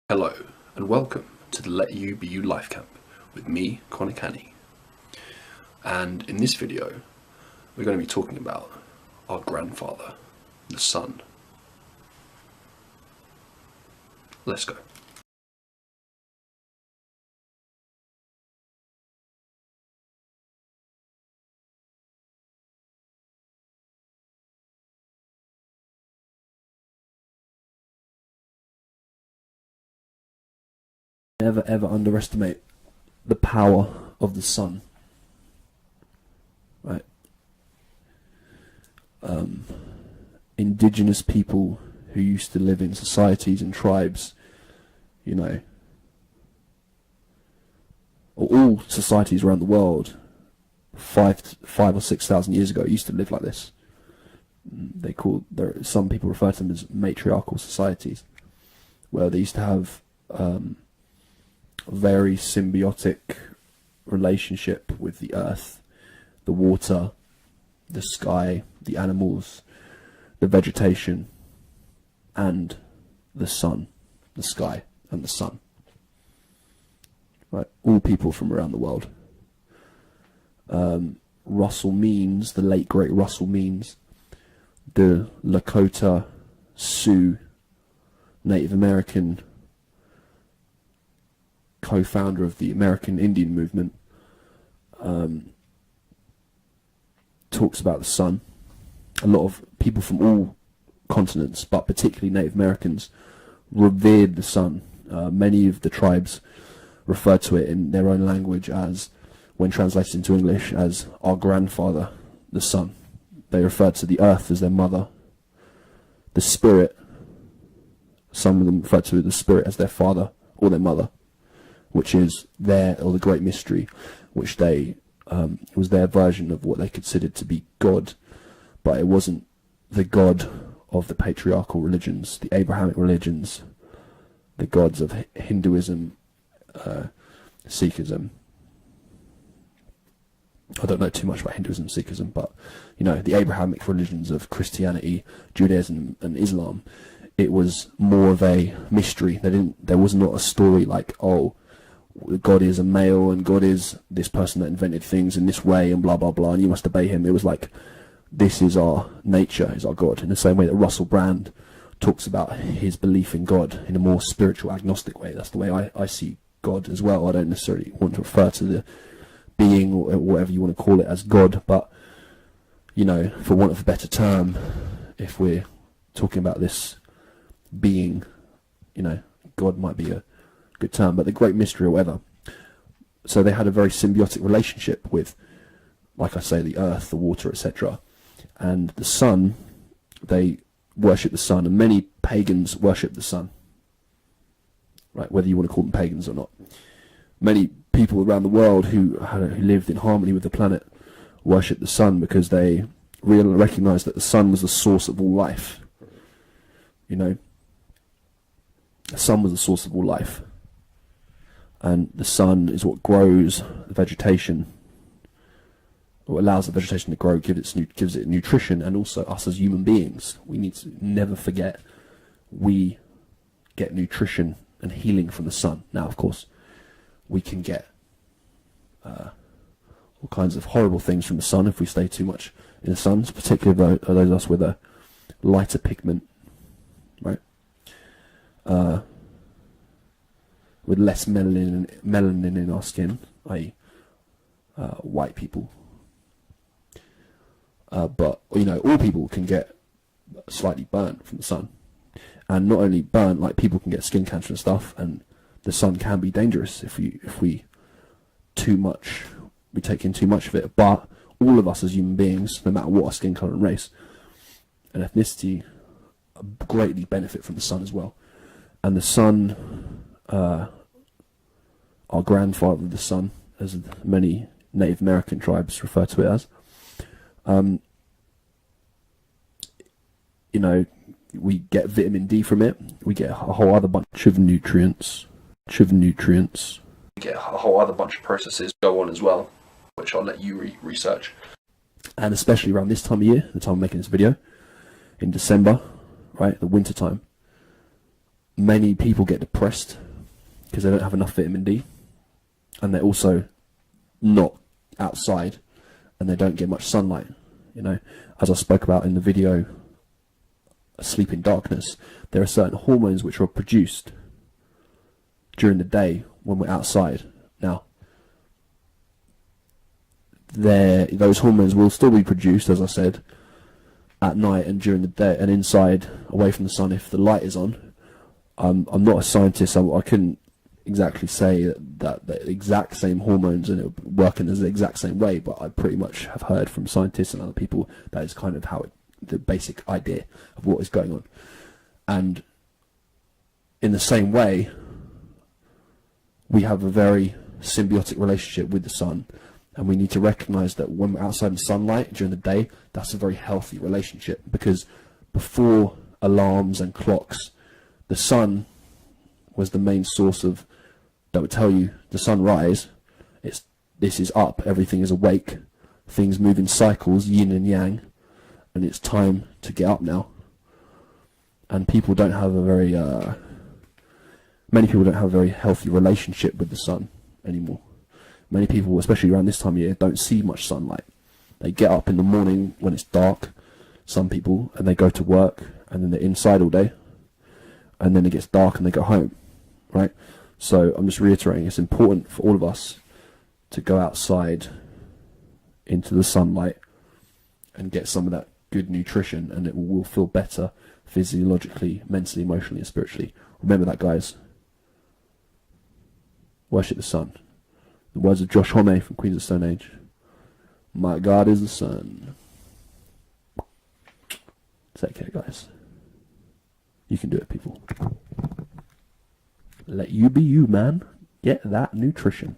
Hello and welcome to the Let You Be You Life Camp with me, Conor Canney. And in this video, we're going to be talking about our grandfather, the sun. Let's go. Never ever underestimate the power of the sun. Right? Indigenous people who used to live in societies and tribes, or all societies around the world, 5 or 6,000 years ago, used to live like this. Some people refer to them as matriarchal societies, where they used to have a very symbiotic relationship with the earth, the water, the sky, the animals, the vegetation, and the sun, the sky and the sun. Right, all people from around the world. Russell Means, the late great Russell Means, the Lakota Sioux Native American co-founder of the American Indian movement, talks about the sun. A lot of people from all continents, but particularly Native Americans, revered the sun. Many of the tribes refer to it in their own language as, when translated into English, as our grandfather, the sun. They refer to the earth as their mother. The spirit, some of them refer to the spirit as their father or their mother, which is the great mystery, which was their version of what they considered to be God, but it wasn't the God of the patriarchal religions, the Abrahamic religions, the gods of Hinduism, Sikhism. I don't know too much about Hinduism and Sikhism, but the Abrahamic religions of Christianity, Judaism, and Islam. It was more of a mystery. There was not a story like, oh, God is a male and God is this person that invented things in this way and blah blah blah, and you must obey him. It was like, this is our nature, is our God, in the same way that Russell Brand talks about his belief in God in a more spiritual, agnostic way. That's the way I see God as well. I don't necessarily want to refer to the being or whatever you want to call it as God, but for want of a better term, if we're talking about this being, God might be a good term, but the great mystery or whatever. So they had a very symbiotic relationship with, like I say, the earth, the water, etc. And the sun, they worship the sun, and many pagans worship the sun. Right, whether you want to call them pagans or not. Many people around the world who lived in harmony with the planet worship the sun because they really recognize that the sun was the source of all life. The sun was the source of all life. And the sun is what grows the vegetation, or allows the vegetation to grow, gives it nutrition, and also us as human beings. We need to never forget we get nutrition and healing from the sun. Now, of course, we can get all kinds of horrible things from the sun if we stay too much in the sun, particularly those of us with a lighter pigment, right? With less melanin in our skin, i.e. White people. But all people can get slightly burnt from the sun. And not only burnt, like people can get skin cancer and stuff, and the sun can be dangerous if we take in too much of it. But all of us as human beings, no matter what our skin color and race and ethnicity, greatly benefit from the sun as well. And the sun, our grandfather, the sun, as many Native American tribes refer to it as, we get vitamin D from it. We get a whole other bunch of nutrients. We get a whole other bunch of processes go on as well, which I'll let you research. And especially around this time of year, the time I'm making this video, in December, right, the winter time, many people get depressed because they don't have enough vitamin D, and they're also not outside, and they don't get much sunlight. You know, as I spoke about in the video Sleep in Darkness, there are certain hormones which are produced during the day when we're outside. Now, those hormones will still be produced, as I said, at night and during the day, and inside, away from the sun, if the light is on. I'm not a scientist, I couldn't exactly say that the exact same hormones and it work in the exact same way, but I pretty much have heard from scientists and other people that is kind of how the basic idea of what is going on. And in the same way, we have a very symbiotic relationship with the sun, and we need to recognize that when we're outside in sunlight during the day, that's a very healthy relationship, because before alarms and clocks, the sun was the main source of, that would tell you the sunrise, this is up, everything is awake, things move in cycles, yin and yang, and it's time to get up now. And people don't have a very, many people don't have a very healthy relationship with the sun anymore. Many people, especially around this time of year, don't see much sunlight. They get up in the morning when it's dark, some people, and they go to work, and then they're inside all day, and then it gets dark and they go home, right? So I'm just reiterating, it's important for all of us to go outside into the sunlight and get some of that good nutrition, and it will feel better physiologically, mentally, emotionally, and spiritually. Remember that, guys. Worship the sun. The words of Josh Homme from Queens of Stone Age. My God is the sun. Take care, guys. You can do it, people. Let you be you, man. Get that nutrition.